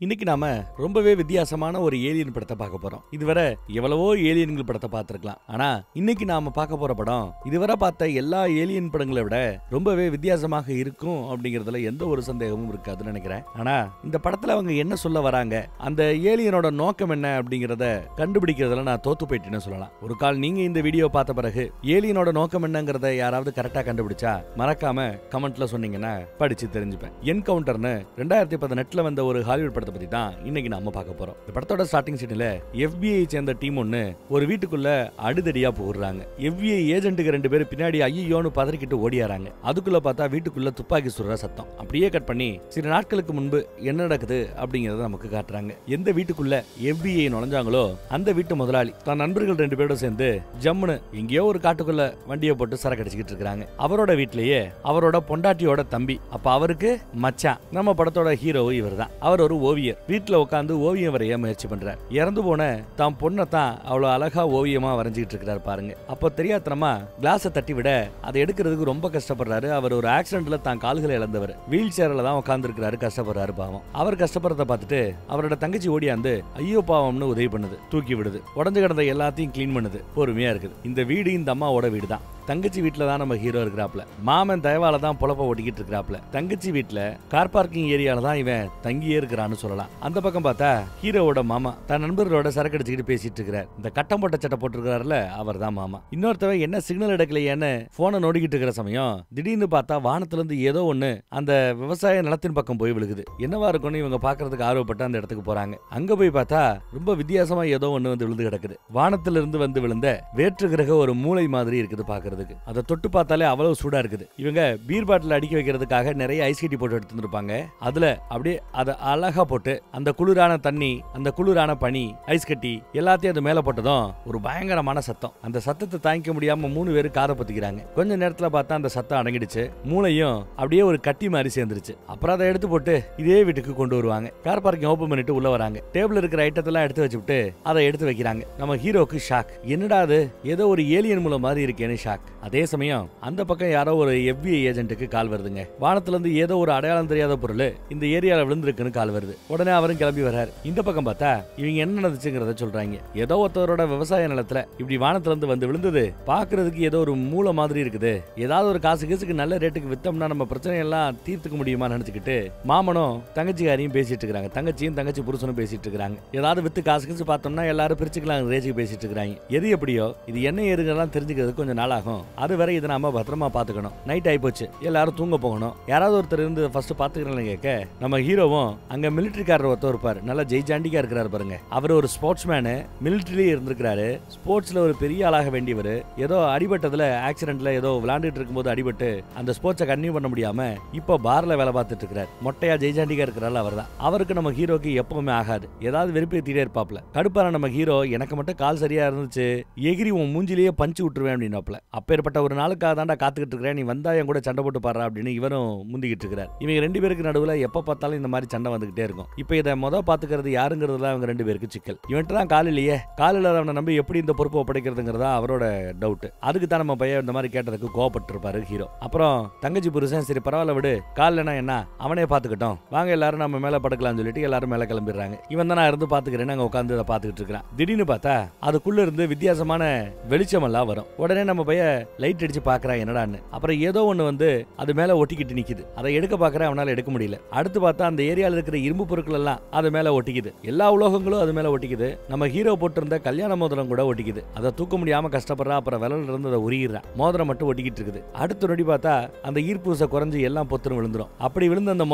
இன்னைக்கு நாம ரொம்பவே வித்தியாசமான ஒரு ஏலியன் படத்தை பார்க்க போறோம். இதுவரை எவ்வளவோ ஏலியன்கள் படத்தை பார்த்திருக்கலாம். ஆனா இன்னைக்கு நாம பார்க்க போற படம் இதுவரை பார்த்த எல்லா ஏலியன் படங்களை விட ரொம்பவே வித்தியாசமாக இருக்கும் அப்படிங்கறதுல எந்த ஒரு சந்தேகமும் இருக்காதுன்னு நினைக்கிறேன். ஆனா இந்த படத்துல அவங்க என்ன சொல்ல வராங்க, அந்த ஏலியனோட நோக்கம் என்ன அப்படிங்கறத கண்டுபிடிக்கிறதுல நான் தோத்து போயிட்டேன்னு சொல்லலாம். ஒரு கால் நீங்க இந்த வீடியோ பார்த்த பிறகு ஏலியனோட நோக்கம் என்னங்கறத யாராவது கரெக்டா கண்டுபிடிச்சா மறக்காம கமெண்ட்ல சொன்னீங்கன்னா படிச்சு தெரிஞ்சுப்பேன். என்கவுண்டர்னு 2018 வந்த ஒரு ஹாலிவுட் படத்தை பத்தி தான் இன்னைக்கு நாம பார்க்க போறோம். இந்த படத்தோட ஸ்டார்டிங் சீன்ல FBI சேர்ந்த டீம் ஒன்னு ஒரு வீட்டுக்குள்ள அடிதடியா போடுறாங்க. FBI ஏஜென்ட்டுக்கு 2 பேர் பின்னாடி ஐயோன்னு பதறிக்கிட்டு ஓடியாராங்க. அதுக்குள்ள பார்த்தா வீட்டுக்குள்ள துப்பாக்கி சுடுற சத்தம். அப்படியே கட் பண்ணி சில நாட்களுக்கு முன்பு என்ன நடக்குது அப்படிங்கறத நமக்கு காட்டுறாங்க. எந்த வீட்டுக்குள்ள FBI நுழைஞ்சாங்களோ அந்த வீட்டு முதலாளி தன் நண்பர்கள் 2 பேரோட சேர்ந்து ஜம்முன்னு எங்கேயோ ஒரு காட்டுக்குள்ள வண்டியை போட்டு சரக்கு அடிச்சுக்கிட்டு இருக்காங்க. அவரோட வீட்லயே அவரோட பொண்டாட்டியோட தம்பி, அப்ப அவருக்கு மச்சான். நம்ம படத்தோட ஹீரோ இவர் தான். அவர் ஒரு ஓவியர். வீட்டுல உட்காந்து ஓவியம் வரைய முயற்சி பண்றார். இறந்து போன தான் பொண்ணை தான் அவ்வளவு அழகா ஓவியமா வரைஞ்சிட்டு இருக்காரு பாருங்க. அப்போ தெரியாதனமா கிளாஸை தட்டி விட அதை எடுக்கிறதுக்கு ரொம்ப கஷ்டப்படுறாரு. அவர் ஒரு ஆக்சிடென்ட்ல தான் கால்களை இழந்தவர். வீல் சேர்ல தான் உட்கார்ந்து இருக்கிறாரு. கஷ்டப்படுறாரு பாவம். அவர் கஷ்டப்படுறத பார்த்துட்டு அவரோட தங்கச்சி ஓடியாந்து ஐயோ பாவம்னு உதவி பண்ணுது. தூக்கி விடுது. உடஞ்சு கிடந்த எல்லாத்தையும் கிளீன் பண்ணுது. பொறுமையா இருக்குது. இந்த வீடு இந்த அம்மாவோட வீடு தான். தங்கச்சி வீட்டுல தான் நம்ம ஹீரோ இருக்கிறாப்ல. மாமன் தயவால தான் பொழப்ப ஓட்டிக்கிட்டு இருக்கிறாப்ல. தங்கச்சி வீட்டுல கார் பார்க்கிங் ஏரியால தான் இவன் தங்கியே இருக்கிறான்னு சொல்லலாம். அந்த பக்கம் பார்த்தா ஹீரோவோட மாமா தன் நண்பர்களோட சரக்கு அடிச்சுக்கிட்டு பேசிட்டு இருக்கிறார். இந்த கட்டம் போட்ட சட்டை போட்டிருக்காருல அவர் தான் மாமா. இன்னொருத்தவன் என்ன சிக்னல் எடுக்கலையேன்னு போனை நோடிக்கிட்டு இருக்கிற சமயம் திடீர்னு பார்த்தா வானத்துல இருந்து ஏதோ ஒண்ணு அந்த விவசாய நிலத்தின் பக்கம் போய் விழுகுது. என்னவா இருக்கும்னு இவங்க பாக்குறதுக்கு ஆர்வப்பட்டு அந்த இடத்துக்கு போறாங்க. அங்க போய் பார்த்தா ரொம்ப வித்தியாசமா ஏதோ ஒண்ணு வந்து விழுந்து கிடக்குது. வானத்துல இருந்து வந்து விழுந்த வேற்று கிரக ஒரு மூளை மாதிரி இருக்குது பாக்குறதுக்கு. அதை தொட்டு பார்த்தாலே அவ்வளவு சூடா இருக்குது. இவங்க பீர் பாட்டில் அடிக்க வைக்கிறதுக்காக நிறைய ஐஸ் கட்டி போட்டு எடுத்து இருப்பாங்க. அதுல அப்படியே அதை அழகா போட்டு அந்த குளிரான தண்ணி, அந்த குளிரான பனி, ஐஸ் கட்டி எல்லாத்தையும் அது மேல போட்டதும் ஒரு பயங்கரமான சத்தம். அந்த சத்தத்தை தாங்கிக்க முடியாம 3 பேர் காதை பத்திக்கிறாங்க. கொஞ்ச நேரத்துல பார்த்தா அந்த சத்தம் அடங்கிடுச்சு. மூளையும் அப்படியே ஒரு கட்டி மாதிரி சேர்ந்துருச்சு. அப்புறம் அதை எடுத்து போட்டு இதே வீட்டுக்கு கொண்டு வருவாங்க. கார் பார்க்கிங் ஓபன் பண்ணிட்டு உள்ள வராங்க. டேபிள் இருக்கிற ஐட்டத்தெல்லாம் எடுத்து வச்சுட்டு அதை எடுத்து வைக்கிறாங்க. நம்ம ஹீரோக்கு ஷாக். என்னடா அது, ஏதோ ஒரு ஏலியன் மூலம் மாதிரி இருக்கேன்னு ஷாக். அதே சமயம் அந்த பக்கம் யாரோ ஒரு FBI ஏஜென்ட்டுக்கு கால் வருதுங்க. வானத்துல இருந்து ஏதோ ஒரு அடையாளம் தெரியாத பொருள் இந்த ஏரியால விழுந்திருக்குன்னு கால் வருது. உடனே அவரும் கிளம்பி வர்றாரு. இந்த பக்கம் பார்த்தா இவங்க என்ன நடந்துச்சுங்கிறத சொல்றாங்க. ஏதோ ஒருத்தரோட விவசாய நிலத்துல இப்படி வானத்துல இருந்து வந்து விழுந்தது. பாக்குறதுக்கு ஏதோ ஒரு மூளை மாதிரி இருக்குது. ஏதாவது ஒரு காசு கேசுக்கு நல்ல ரேட்டுக்கு வித்தோம்னா நம்ம பிரச்சனை எல்லாம் தீர்த்துக்க முடியுமா நினைச்சுக்கிட்டு மாமனும் தங்கச்சிக்காரியும் பேசிட்டு இருக்காங்க. தங்கச்சியும் தங்கச்சி புருஷனும் பேசிட்டு இருக்காங்க. ஏதாவது வித்து காசு கேசு பார்த்தோம்னா எல்லாரும் பிரிச்சுக்கலாம் ரேஜுக்கு பேசிட்டு இருக்காங்க. எது எப்படியோ இது என்ன ஏறுங்கலாம் தெரிஞ்சுக்கிறது கொஞ்சம் நாள் ஆகும். அது வரை இதை நாம பத்திரமா பாத்துக்கணும். நைட் ஆயிப்போச்சு, எல்லாரும் தூங்க போகணும். யாராவது ஒருத்தர் இருந்து ஃபர்ஸ்ட் பாத்துக்கிறேன்னு கேட்க நம்ம ஹீரோவும் அங்க மிலிட்டரிக்காரர் ஒருத்தர் இருப்பாரு. நல்லா ஜெய்ஜாண்டிக்கா இருக்கிறாரு பாருங்க. அவர் ஒரு ஸ்போர்ட்ஸ் மேனு, மிலிட்டரியிலே இருந்திருக்காரு. ஸ்போர்ட்ஸ்ல ஒரு பெரிய ஆளாக வேண்டியவர். ஏதோ அடிபட்டதுல ஆக்சிடென்ட்ல ஏதோ விளையாண்டுட்டு இருக்கும்போது அடிபட்டு அந்த ஸ்போர்ட்ஸை கன்டினியூ பண்ண முடியாம இப்போ பார்ல வேலை பார்த்துட்டு இருக்கிறார். மொட்டையா ஜெய்ஜாண்டிக்கா இருக்கிறாரு அவர் தான். அவருக்கு நம்ம ஹீரோக்கு எப்பவுமே ஆகாது. ஏதாவது வெறுப்பேத்திட்டே இருப்பாப்ல. கடுப்பான நம்ம ஹீரோ எனக்கு மட்டும் கால் சரியா இருந்துச்சு, எகிரி உன் மூஞ்சிலேயே பஞ்சு விட்டுருவேன் அப்படின்னாப்ல. அப்பேற்பட்ட ஒரு நாளுக்காக தாண்டா காத்துக்கிட்டு இருக்கிறேன், நீ வந்தா என் கூட சண்டை போட்டு பாடுறா அப்படின்னு இவரும் முந்திக்கிட்டு இருக்கிறார். இவங்க 2 பேருக்கு நடுவுல எப்ப பார்த்தாலும் இந்த மாதிரி சண்டை வந்துகிட்டே இருக்கும். இப்ப இதை பாத்துக்கிறது யாருங்கிறதுல அவங்க 2 பேருக்கு சிக்கல். இவன்ட்டு தான் கால் இல்லையே, கால் இல்லாதவனை நம்பி எப்படி இந்த பொறுப்பு ஒப்படைக்கிறதுங்கிறதா அவரோட டவுட். அதுக்கு தான் நம்ம பையன் இந்த மாதிரி கேட்டதுக்கு கோவப்பட்டு இருப்பாரு ஹீரோ. அப்புறம் தங்கச்சி புருஷன் சரி பரவாயில்ல விடு, கால்னா என்ன அவனே பாத்துக்கிட்டோம், வாங்க எல்லாரும் நம்ம மேல படுக்கலாம்னு சொல்லிட்டு எல்லாரும் மேல கிளம்பிடுறாங்க. இவன் தான் நான் இருந்து பாத்துக்கிறேன்னு அங்க உட்காந்து அதை பாத்துக்கிட்டு இருக்கிறான். திடீர்னு பார்த்தா அதுக்குள்ள இருந்து வித்தியாசமான வெளிச்சம் எல்லாம் வரும். உடனே நம்ம பையன் லைட் அடிச்சு பாக்குறான் என்னடான்னு. அப்புறம் ஏதோ ஒண்ணு வந்து அது மேல ஒட்டிக்கிட்டு நிக்குது. அதை எடுக்க பாக்குற அவனால எடுக்க முடியல. அடுத்து பார்த்தா அந்த ஏரியால இருக்கிற இரும்பு பொருட்கள் எல்லாம் அது மேல ஒட்டிக்குது. எல்லா உலோகங்களும் அது மேல ஒட்டிக்குது. நம்ம ஹீரோ போட்டிருந்த கல்யாண மோதிரம் கூட ஒட்டிக்குது. அதை தூக்க முடியாம கஷ்டப்படுறா. அப்புறம் விரல்ல இருந்து அதை உருகிறான். மோதிரம் மட்டும் ஒட்டிக்கிட்டு இருக்குது. அடுத்த நொடி பார்த்தா அந்த ஈர்ப்பு குறைஞ்சு எல்லாம் பொத்துரும் விழுந்துரும். அப்படி விழுந்த அந்த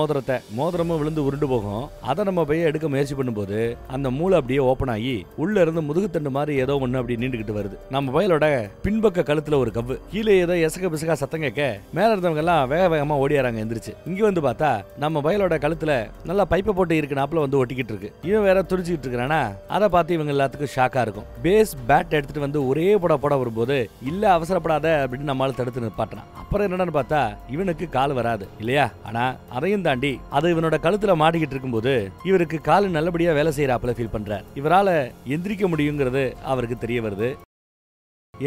மோதிரமும் விழுந்து உருண்டு போகும். அதை நம்ம பையன் எடுக்க முயற்சி பண்ணும்போது அந்த மூளை அப்படியே ஓபன் ஆகி உள்ள இருந்து முதுகுத்தண்டு மாதிரி ஏதோ ஒண்ணு அப்படி நீண்டுகிட்டு வருது. நம்ம பையலோட பின்பக்க கழுத்துல ஒரு கவ்வு. கீழே ஏதோ எசக பிசகா சத்தம் கேட்க மேல இருந்தவங்க எல்லாம் வேக வேகமா ஓடியாராங்க எந்திரிச்சு. இங்க வந்து பார்த்தா நம்ம பையலோட கழுத்துல நல்லா பைப்பை போட்டு இருக்கு நாப்புல வந்து ஒட்டிக்கிட்டு இருக்கு. இவன் வேற துடிச்சுக்கிட்டு இருக்கிறானா. அதை பார்த்து இவங்க எல்லாத்துக்கும் ஷாக்கா இருக்கும். பேஸ் பேட் எடுத்துட்டு வந்து ஒரே போட வரும்போது இல்ல அவசரப்படாத அப்படின்னு நம்மளால தடுத்து நிப்பாட்டுறான். அப்புறம் என்னன்னு பார்த்தா இவனுக்கு கால் வராது இல்லையா. ஆனா அதையும் தாண்டி அது இவனோட கழுத்துல மாட்டிக்கிட்டு இருக்கும்போது இவருக்கு கால் நல்லபடியா வேலை செய்யறாப்புல ஃபீல் பண்றார். இவரால எந்திரிக்க முடியுங்கிறது அவருக்கு தெரிய வருது.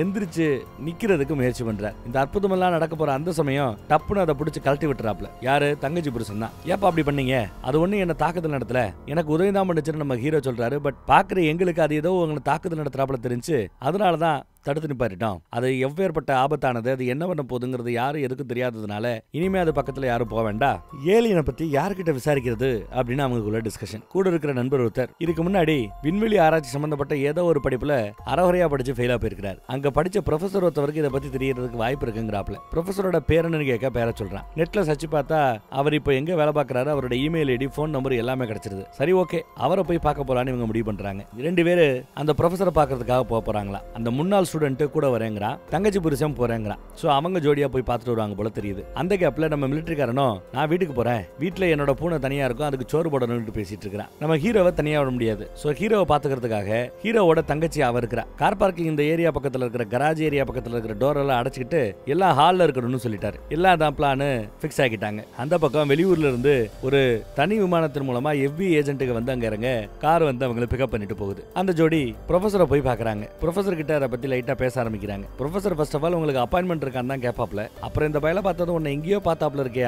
எந்திரிச்சு நிக்கிறதுக்கு முயற்சி பண்றார். இந்த அற்புதமெல்லாம் நடக்க போற அந்த சமயம் டப்புன்னு அதை பிடிச்சு கழட்டி விட்டுறாப்ல. யாரு? தங்கச்சி புருஷன் தான். ஏப்பா அப்படி பண்ணீங்க? அது ஒண்ணு என்ன தாக்குதல் நடத்தல, எனக்கு உதவி தான் பண்ணுச்சுன்னு நம்ம ஹீரோ சொல்றாரு. பட் பாக்குற எங்களுக்கு அது ஏதோ உங்களை தாக்குதல் நடத்துறாப்ல தெரிஞ்சு அதனாலதான் தடுத்து நிப்பாட்டிட்டோம். அது எவ்வேற்பட்ட ஆபத்தானது, அது என்ன பண்ண போகுதுங்கிறது யாரும் எதுக்கும் தெரியாததுனால இனிமே அது பக்கத்துல யாரும் போக வேண்டாம். ஏலியனை பத்தி யார்கிட்ட விசாரிக்கிறது அப்படின்னு அவங்களுக்குள்ள டிஸ்கஷன். கூட இருக்கிற நண்பர் ஒருத்தர் இதுக்கு முன்னாடி விண்வெளி ஆராய்ச்சி சம்பந்தப்பட்ட ஏதோ ஒரு படிப்புல அறகுறையா படிச்சு ஃபெயிலா போயிருக்காரு. அங்க படிச்ச ப்ரொஃபசர் ஒருத்தவருக்கு இதை பத்தி தெரியறதுக்கு வாய்ப்பு இருக்குங்கிறாப்ல. ப்ரொஃபசரோட பேரன்னு கேட்க பேர சொல்றான். நெட்ல சர்ச் பார்த்தா அவர் இப்போ எங்க வேலை பார்க்கறாரு, அவரோட இமெயில் ஐடி, போன் நம்பர் எல்லாமே கிடைச்சிருது. சரி ஓகே, அவரை போய் பார்க்க போலான்னு இவங்க முடிவு பண்றாங்க. 2 பேரு அந்த ப்ரொஃபசரை பார்க்கறதுக்காக போக போறாங்களா. அந்த முன்னாள் ஸ்டூடெண்ட் கூட வரேங்கிறான், தங்கச்சி புருஷன் போறேங்கிறான். சோ அவங்க ஜோடியா போய் பார்த்துட்டு வருவாங்க போல தெரியுது. அந்த கேப்ல நம்ம மிலிட்டரிக்காரனும் நான் வீட்டுக்கு போறேன், வீட்டுல என்னோட பூனை தனியா இருக்கும், அதுக்கு சோறு போடணும்னு பேசிட்டு இருக்கிறான். நம்ம ஹீரோவை தனியா விட முடியாது. சோ ஹீரோவை பாத்துக்கிறதுக்காக ஹீரோவோட தங்கச்சி அவ இருக்கிறா. கார் பார்க்கிங் இந்த ஏரியா பக்கத்துல இருக்கிற கராஜ் ஏரியா பக்கத்துல இருக்கிற டோர் எல்லாம் அடைச்சிக்கிட்டு எல்லாம் ஹால்ல இருக்கணும்னு சொல்லிட்டாரு. எல்லாம் தான் பிளான் பிக்ஸ் ஆகிட்டாங்க. அந்த பக்கம் வெளியூர்ல இருந்து ஒரு தனி விமானத்தின் மூலமா FBI ஏஜென்ட்டுக்கு வந்து அங்க இறங்க கார் வந்து அவங்களை பிக்கப் பண்ணிட்டு போகுது. அந்த ஜோடி ப்ரொஃபசரை போய் பாக்குறாங்க. ப்ரொஃபசர் கிட்ட அதை பத்தி லைட்டா பேச ஆரம்பிக்கிறாங்க. ப்ரொஃபசர் ஃபர்ஸ்ட் ஆஃப் ஆல் உங்களுக்கு அப்பாயின்மெண்ட் இருக்கான்னு தான் கேட்பாப்ல. அப்புறம் இந்த பையல பார்த்ததும் உன்னை எங்கேயோ பார்த்தாப்ல இருக்கே,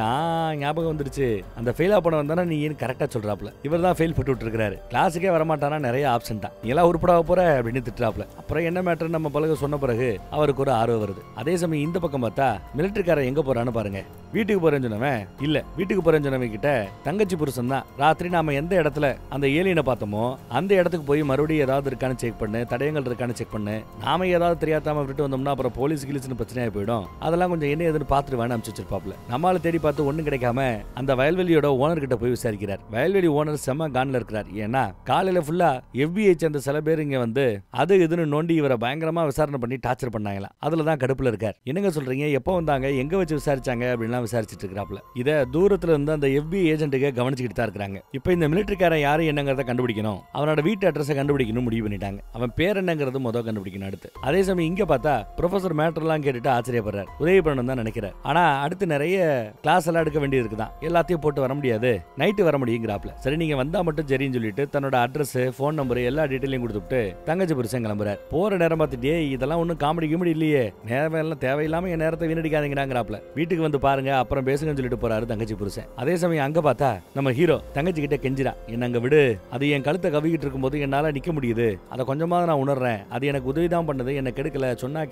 ஞாபகம் வந்துருச்சு, அந்த ஃபெயிலா போன வந்தானே நீ ஏன் கரெக்டா சொல்றாப்ல. இவர் தான் ஃபெயில் போட்டு இருக்காரு, கிளாஸுக்கே வரமாட்டானா, நிறைய ஆப்சென்ட்டா, நீ எல்லாம் உருப்படாக போற அப்படின்னு திட்டுறாப்ல. அப்புறம் என்ன மேட்டர் நம்ம பழக சொன்ன பிறகு அவருக்கு ஒரு ஆர்வம் வருது. அதே சமயம் இந்த பக்கம் பார்த்தா மிலிட்டரிக்காரன் எங்க போறான்னு பாருங்க. வீட்டுக்கு போறேன்னு சொன்னவன் இல்ல, வீட்டுக்கு போறேன்னு சொன்னவன் கிட்ட தங்கச்சி புருஷன் தான். ராத்திரி நாம எந்த இடத்துல அந்த ஏலியனை பார்த்தோமோ அந்த இடத்துக்கு போய் மறுபடியும் ஏதாவது இருக்கான்னு செக் பண்ணு, தடயங்கள் இருக்கான்னு செக் பண்ணு, நாம ஏதாவது தெரியாதாம விட்டு வந்தோம்னா அப்புறம் போலீஸ் கிலீஸ்னு பிரச்சனையா போயிடும், அதெல்லாம் கொஞ்சம் என்ன ஏதுன்னு பார்த்துட்டு வேணும் அனுப்பிச்சு வச்சிருப்பாப்ல. நம்மளால தேடி பார்த்து ஒன்னும் கிடைக்காம அந்த வயல்வெளியோட ஓனர் கிட்ட போய் விசாரிக்கிறார். வயல்வெளி ஓனர் செம்ம கான்ல இருக்கிறார். ஏன்னா காலையில ஃபுல்லா FBI சேர்ந்த சில பேர் இங்க வந்து அது இதுன்னு நோண்டி இவரை பயங்கரமா விசாரணை பண்ணி டார்ச்சர் பண்ணாங்களா. அதுலதான் கடுப்புல இருக்கார். என்னங்க சொல்றீங்க, எப்போ வந்தாங்க, எங்க வச்சு விசாரிச்சாங்க அப்படின்லாம் விசாரிச்சுட்டு இருக்கிறாப்ல. இத தூரத்துல இருந்து அந்த FBI ஏஜென்ட்டுக்கு கவனிச்சுக்கிட்டு தான் இருக்காங்க. இப்போ இந்த மிலிட்டரிக்காரன் யாரு என்னங்கறத கண்டுபிடிக்கணும், அவனோட வீட்டு அட்ரஸை கண்டுபிடிக்கணும் முடிவு பண்ணிட்டாங்க. அவன் பேர் என்னங்கிறது முதல் கண்டுபிடிக்கணும் அடுத்து. அதே சமயம் இங்க பார்த்தா ப்ரொஃபசர் மேட்டர்லாம் கேட்டுட்டு ஆச்சரியப்படுறார், உதவி பண்ணணும் தான் நினைக்கிறார். ஆனா அடுத்து நிறைய கிளாஸ் எல்லாம் எடுக்க வேண்டியது இருக்குதான், எல்லாத்தையும் போட்டு வர முடியாது, நைட்டு வர முடியுங்கிறாப்ல. சரி நீங்க வந்தா மட்டும் சரின்னு சொல்லிட்டு தன்னோட அட்ரஸ், போன் நம்பர் எல்லா டீட்டெயிலையும் கொடுத்துட்டு தங்கச்சி புருஷன் கிளம்புறார். போற நேரம் பார்த்துட்டே இதெல்லாம் ஒன்னும் காமெடி கிமெடி இல்லையே, நேரம் எல்லாம் தேவையில்லாம என் நேரத்தை வீணடிக்காதீங்கிறாப்ல. வீட்டுக்கு வந்து பாருங்க அப்புறம் பேசுங்கன்னு சொல்லிட்டு போறாரு தங்கச்சி புருஷன். அதே சமயம் அங்க பார்த்தா நம்ம ஹீரோ தங்கச்சி கிட்ட கெஞ்சிரா, என்ன அங்க விடு, அது என் கழுத்தை கவிக்கிட்டு இருக்கும்போது என்னால நிக்க முடியுது, அதை கொஞ்சமா நான் உணர்றேன், அது எனக்கு உதவி தான் பண்ணது, என்ன கெடுக்கல, சொன்னா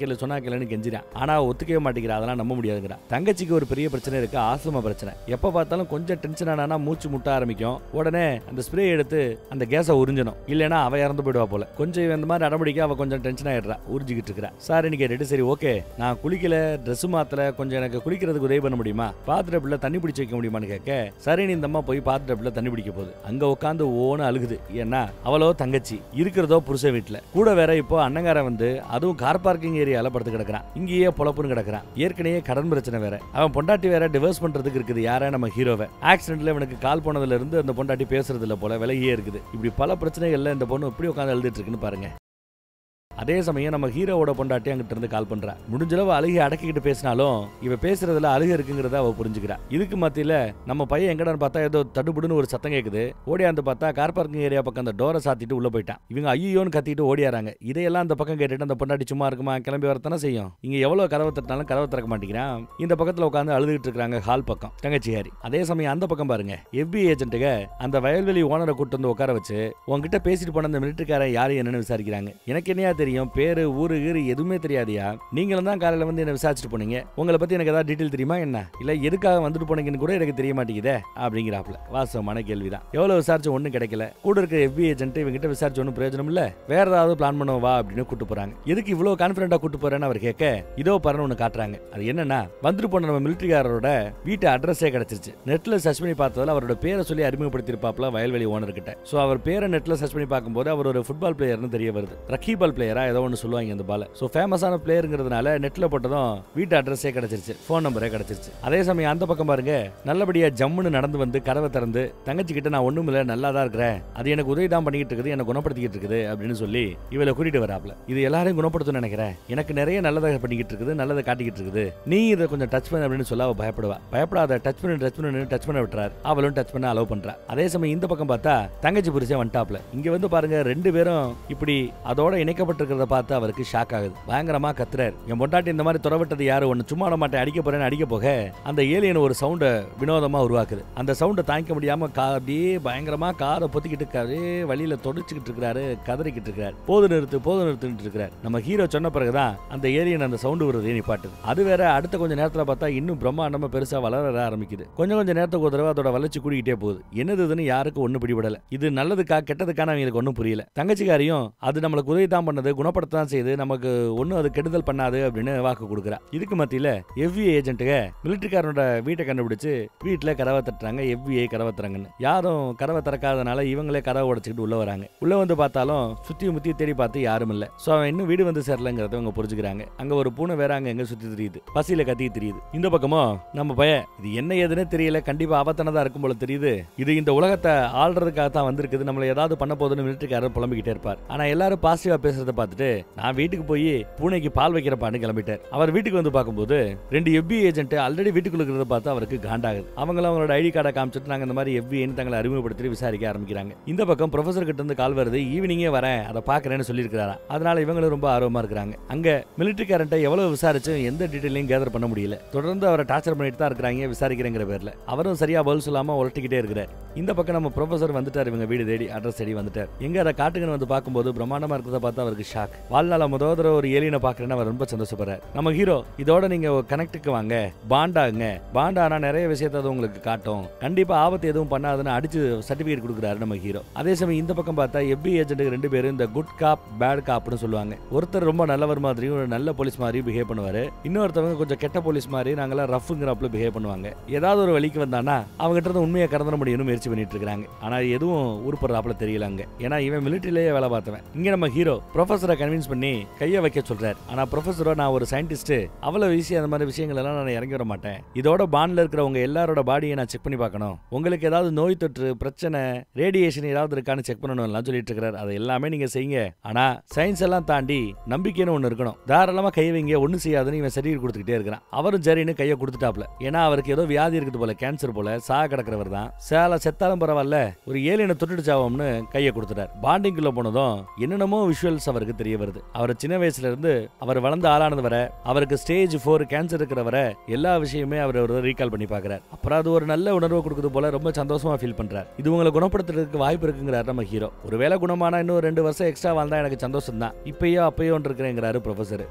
கேளுன்னு கெஞ்சிரான். ஆனா ஒத்துக்கவே மாட்டேங்கிறா, அதெல்லாம் நம்ப முடியாதுங்கிறா. தங்கச்சிக்கு ஒரு பெரிய பிரச்சனை இருக்கு, ஆஸ்துமா பிரச்சனை. எப்ப பார்த்தாலும் கொஞ்சம் டென்ஷன் ஆனா மூச்சு முட்ட ஆரம்பிக்கும், உடனே அந்த ஸ்ப்ரே எடுத்து அந்த கேஸை உறிஞ்சணும், இல்லைன்னா அவ இறந்து போயிடுவா போல. கொஞ்சம் இந்த மாதிரி அடம்பிடிக்க அவ கொஞ்சம் டென்ஷன் ஆயிடுறா, உறிஞ்சிக்கிட்டு இருக்கிறா. சாரின்னு கேட்டுட்டு சரி ஓகே நான் குளிக்கல, ட்ரெஸ் மாத்தல, கொஞ்சம் எனக்கு குளிக்கிறதுக்கு உதவி பண்ண முடியுமா, பாத்டப்ல தண்ணி பிடிச்சு வைக்க முடியுமான்னு கேட்க சரின்னு இந்த அம்மா போய் பாத்டப்ல தண்ணி பிடிக்க போகுது. அங்க உட்காந்து ஓன்னு அழுகுது. ஏன்னா அவளோ தங்கச்சி இருக்கிறதோ புருஷ வீட்டுல, கூட வேற இப்போ அண்ணங்காரன் வந்து அதுவும் கார் பார்க்கிங் ஏரியால படுத்து கிடக்குறான், இங்கேயே பொழப்புன்னு கிடக்குறான். ஏற்கனவே கடன் பிரச்சனை வேற, அவன் பொண்டாட்டி வேற டிவோர்ஸ் பண்றதுக்கு இருக்குது. யார நம்ம ஹீரோவை ஆக்சிடென்ட்ல இவனுக்கு கால் போனதுல இருந்து அந்த பொண்டாட்டி பேசுறது இல்ல போல, விலகியே இருக்குது. இப்படி பல பிரச்சனைகள்ல இந்த பொண்ணு இப்படி உட்காந்து எழுதிட்டு இருக்குன்னு பாருங்க. அதே சமயம் நம்ம ஹீரோவோட பொண்டாட்டி அங்கிட்ட இருந்து கால் பண்றா. முடிஞ்சளவு அழுகி அடக்கிக்கிட்டு பேசினாலும் இவ பேசுறதுல அழுக இருக்குங்கிறத அவ புரிஞ்சுக்கிறா. இதுக்கு மத்தியில நம்ம பையன் எங்கடான்னு பார்த்தா ஏதோ தடுபுடுன்னு ஒரு சத்தம் கேக்குது. ஓடியாந்து பார்த்தா கார் பார்க்கிங் ஏரியா பக்கம் அந்த டோரை சாத்திட்டு உள்ள போயிட்டான். இவங்க ஐயோன்னு கத்திட்டு ஓடியாராங்க. இதையெல்லாம் அந்த பக்கம் கேட்டுட்டு அந்த பொண்டாட்டி சும்மா இருக்குமா, கிளம்பி வரத்தானே செய்யும். இங்க எவ்வளவு கதவை தட்டினாலும் கதவை திறக்க மாட்டேங்கிறான். இந்த பக்கத்துல உட்காந்து அழுதுகிட்டு இருக்காங்க ஹால் பக்கம் தங்கச்சி ஹாரி. அதே சமயம் அந்த பக்கம் பாருங்க FBI ஏஜென்ட்டுக அந்த வயல்வெளி ஓனரை கூட்டு வந்து உட்கார வச்சு உங்ககிட்ட பேசிட்டு போன அந்த மிலிட்டரிக்காரன் யாரு என்னன்னு விசாரிக்கிறாங்க. எனக்கு என்னையா தெரியும், பேரு ஊரு கீரு எதுவுமே தெரியாதியா, நீங்களும் தான் காலையில வந்து என்ன விசாரிச்சுட்டு போனீங்க, உங்களை பத்தி எனக்கு ஏதாவது டீட்டெயில் தெரியுமா என்ன, இல்ல எதுக்காக வந்துட்டு போனீங்கன்னு கூட எனக்கு தெரிய மாட்டேங்குதே அப்படிங்கிறாப்ல. வாசமான கேள்விதான். எவ்வளவு விசாரிச்சு ஒண்ணும் கிடைக்கல. கூட இருக்க FBI ஏஜென்ட் இவங்கிட்ட விசாரிச்சு ஒன்னும் பிரயோஜனம் இல்ல, வேற ஏதாவது பிளான் பண்ணுவோம் வா அப்படின்னு கூட்டு போறாங்க. எதுக்கு இவ்வளவு கான்பிடண்டா கூட்டு போறேன்னு அவர் கேட்க இதோ பாருன்னு ஒண்ணு காட்டுறாங்க. அது என்னன்னா வந்துட்டு போன நம்ம மிலிட்டரிக்காரரோட வீட்டு அட்ரஸே கிடைச்சிருச்சு. நெட்ல சர்ச் பண்ணி பார்த்ததுல அவரோட பேரை சொல்லி அறிமுகப்படுத்திருப்பாப்ல வயல்வெளி ஓனர் கிட்ட. சோ அவர் பேரை நெட்ல சர்ச் பண்ணி பார்க்கும்போது அவர் ஒரு ஃபுட்பால் பிளேயர்னு தெரிய வருது. ரக்கிபால் பிளேயரா ஏதோ ஒன்னு சொல்லுவாங்க அந்த பால. சோ ஃபேமஸான பிளேயர்ங்கிறதுனால நெட்ல போட்டதும் வீட்டு அட்ரஸே கிடைச்சிருச்சு, போன் நம்பரே கிடைச்சிருச்சு. அதே சமயம் அந்த பக்கம் பாருங்க நல்லபடியா ஜம்முன்னு நடந்து வந்து கதவை திறந்து தங்கச்சி கிட்ட நான் ஒண்ணும் இல்ல நல்லா தான் இருக்கிறேன், அது எனக்கு உதவி தான் பண்ணிட்டு இருக்குது, என்ன குணப்படுத்திக்கிட்டு இருக்குது அப்படின்னு சொல்லி இவளை கூட்டிட்டு வராப்ல. இது எல்லாரையும் குணப்படுத்தும் நினைக்கிறேன், எனக்கு நிறைய நல்லதாக பண்ணிக்கிட்டு இருக்குது, நல்லதை காட்டிக்கிட்டு இருக்குது, நீ இதை கொஞ்சம் டச் பண்ண அப்படின்னு சொல்ல அவ பயப்படுவா. பயப்படாத, டச் பண்ண விட்டுறாரு. அவளும் டச் பண்ண அலோவ் பண்றா. அதே சமயம் இந்த பக்கம் பார்த்தா தங்கச்சி புருஷன் வந்துட்டாப்ல. இங்க வந்து பாருங்க ரெண்டு பேரும் இப்படி அதோட இணைக்கப்பட்ட இருக்கிறத பார்த்து அவருக்கு ஷாக் ஆகுது. பயங்கரமா கத்துறாரு. என் பொண்டாட்டி இந்த மாதிரி துறவிட்டது யாரு, ஒன்னு சும்மா விட மாட்டேன், அடிக்க போறேன்னு அடிக்க போக அந்த ஏலியன் ஒரு சவுண்ட வினோதமா உருவாக்குது. அந்த சவுண்ட தாங்கிக்க முடியாம அப்படியே பயங்கரமா காரை பொத்திக்கிட்டு வழியில தொடிச்சுக்கிட்டு இருக்கிறாரு, கதறிக்கிட்டு இருக்கிறாரு. போது நிறுத்துட்டு இருக்கிறார். நம்ம ஹீரோ சொன்ன பிறகுதான் அந்த ஏலியன் அந்த சவுண்ட் வருவதை நிப்பாட்டுது. அது வேற அடுத்த கொஞ்ச நேரத்துல பார்த்தா இன்னும் பிரம்மாண்டமா பெருசா வளர ஆரம்பிக்குது. கொஞ்சம் நேரத்துக்கு ஒரு தடவை அதோட வளர்ச்சி கூடிக்கிட்டே போகுது. என்னதுன்னு யாருக்கும் ஒண்ணு பிடிபடல. இது நல்லதுக்கா கெட்டதுக்கான அவங்களுக்கு ஒன்னும் புரியல. தங்கச்சிக்காரியும் அது நம்மளுக்கு உதவி தான் பண்ணது, குணப்படுத்த தான் செய்யுது, நமக்கு ஒன்னும் அது கெடுதல் பண்ணாது அப்படின்னு வாக்கு கொடுக்குறா. இதுக்கு மத்தியில FBI ஏஜென்ட்டுக மிலிட்டரிக்காரனோட வீட்டை கண்டுபிடிச்சு வீட்டுல கதவை தட்டுறாங்க. FBI கதவை தராங்கன்னு யாரும் கதவை திறக்காதனால இவங்களே கதவை உடைச்சுக்கிட்டு உள்ள வராங்க. உள்ள வந்து பார்த்தாலும் சுத்தி முத்தி தேடி பார்த்து யாரும் இல்ல. சோ அவன் இன்னும் வீடு வந்து சேரலங்கிறத அவங்க புரிஞ்சுக்கிறாங்க. அங்க ஒரு பூனை வேற அங்க எங்க சுத்தி தெரியுது, பசியில கத்தி தெரியுது. இந்த பக்கமும் நம்ம பையன் இது என்ன ஏதுன்னு தெரியல, கண்டிப்பா ஆபத்தானதா இருக்கும் போல தெரியுது, இது இந்த உலகத்தை ஆள்றதுக்காக தான் வந்திருக்குது, நம்மள ஏதாவது பண்ண போதுன்னு மிலிட்டரிக்காரர் புலம்பிக்கிட்டே இருப்பார். ஆனா எல்லாரும் பாசிட்டிவா பேசுறத பார்த்துட்டு நான் வீட்டுக்கு போய் பூனைக்கு பால் வைக்கிறப்பான்னு கிளம்பிட்டார். அவர் வீட்டுக்கு வந்து பார்க்கும்போது 2 FBI ஏஜென்ட் ஆல்ரெடி வீட்டுக்குள்ள இருக்கிறத பார்த்து அவருக்கு காண்டாகுது. அவங்களும் அவங்களோட ஐடி கார்டை காமிச்சிட்டு நாங்க இந்த மாதிரி FBIன்னு தங்களை அறிமுகப்படுத்தி விசாரிக்க ஆரம்பிக்கிறாங்க. இந்த பக்கம் ப்ரொஃபசர் கிட்ட இருந்து கால் வருது, ஈவினிங்கே வரேன் அதை பாக்குறேன்னு சொல்லியிருக்கிறாரா. அதனால இவங்களும் ரொம்ப ஆர்வமா இருக்கிறாங்க. அங்க மிலிட்டரிக்காரன்ட்ட எவ்வளவு விசாரிச்சு எந்த டீடைலையும் கேதர் பண்ண முடியல. தொடர்ந்து அவரை டார்ச்சர் பண்ணிட்டு தான் இருக்கிறாங்க விசாரிக்கிறேங்கிற பேர்ல. அவரும் சரியா பதில் சொல்லாம உரட்டிக்கிட்டே இருக்கிறார். இந்த பக்கம் நம்ம ப்ரொஃபசர் வந்துட்டார். இவங்க வீடு தேடி அட்ரஸ் தேடி வந்துட்டார். எங்க அதை காட்டுங்கன்னு வந்து பார்க்கும்போது பிரம்மாண்டமா இருக்கிறத பார்த்து அவருக்கு ஷாக். வாழ்நாள முதல் ஒரு ஏலியனை பாக்குறேன்னு அவர் ரொம்ப சந்தோஷப்படுறார். நம்ம ஹீரோ இதோட நீங்க கனெக்டுக்கு வாங்க, பாண்டாங்க, பாண்டானா நிறைய விஷயத்த உங்களுக்கு காட்டும், கண்டிப்பா ஆபத்து எதுவும் பண்ணாதுன்னு அடிச்சு சர்டிபிகேட் கொடுக்குறாரு நம்ம ஹீரோ. அதே சமயம் இந்த பக்கம் பார்த்தா FBI ஏஜென்ட் 2 பேரும் இந்த குட் காப் பேட் காப்னு சொல்லுவாங்க. ஒருத்தர் ரொம்ப நல்லவர் மாதிரியும் ஒரு நல்ல போலீஸ் மாதிரி பிஹேவ் பண்ணுவாரு, இன்னொருத்தவங்க கொஞ்சம் கெட்ட போலீஸ் மாதிரி நாங்களாம் ரஃப்ங்கிறப்பல பிஹேவ் பண்ணுவாங்க. ஏதாவது ஒரு வழிக்கு வந்தானா அவங்க கிட்ட இருந்து உண்மையை கடந்துட முடியும்னு முயற்சி பண்ணிட்டு இருக்காங்க. ஆனா எதுவும் உருப்படுறாப்புல தெரியல அங்க. ஏன்னா இவன் மிலிட்டரியிலேயே வேலை பார்த்தவன். இங்க நம்ம ஹீரோ ப்ரொஃபசரை கன்வின்ஸ் பண்ணி கைய வைக்க சொல்றாரு. ஆனா ப்ரொஃபசரோ நான் ஒரு சயின்டிஸ்ட், அவ்வளவு ஈஸியா அந்த மாதிரி விஷயங்கள் எல்லாம் நான் இறங்கி வர மாட்டேன், இதோட பாண்ட்ல இருக்கிறவங்க எல்லாரோட பாடியை நான் செக் பண்ணி பார்க்கணும், உங்களுக்கு ஏதாவது நோய் தொற்று பிரச்சனை ரேடியேஷன் ஏதாவது இருக்கான்னு செக் பண்ணணும் சொல்லிட்டு இருக்காரு. அதை எல்லாமே நீங்க செய்யுங்க, ஆனா சயின்ஸ் எல்லாம் தாண்டி நம்பிக்கைன்னு ஒண்ணு இருக்கணும், தாராளமா கை வைங்க, ஒண்ணு செய்யாதுன்னு இவன் சர்டிஃபிகேட் கொடுத்துக்கிட்டே இருக்கிறான். அவரும் சரின்னு கையை கொடுத்துட்டாப்ல. ஏன்னா அவருக்கு ஏதோ வியாதி இருக்குது போல, கேன்சர் போல, சாக கிடக்கிறவர் தான். செத்தாலும் பரவாயில்ல, ஒரு ஏலியனை தொட்டுடுச்சாவோம்னு கையை கொடுத்துட்டார். பாண்டிங்குள்ள போனதும் என்னென்னமோ விஷுவல்ஸ் அவருக்கு தெரிய வருது. அவர் சின்ன வயசுல இருந்து அவர் வளர்ந்து ஆளானது வரை, அவருக்கு ஸ்டேஜ் 4 கேன்சர் இருக்கிற வரை எல்லா விஷயமே அவர் ரீகால் பண்ணி பாக்குறார். அப்புறம் அது ஒரு நல்ல உணர்வு கொடுக்குது போல, ரொம்ப சந்தோஷமா ஃபீல் பண்றார். இது உங்களை குணப்படுத்துறதுக்கு வாய்ப்பு இருக்குங்கிறார் நம்ம ஹீரோ. ஒருவேளை குணமானா இன்னும் 2 வருஷம் எக்ஸ்ட்ரா வாழ்ந்தா எனக்கு சந்தோஷம் தான், இப்பயோ அப்பயோ இருக்கிறேங்கிறாரு ப்ரொஃபசர்.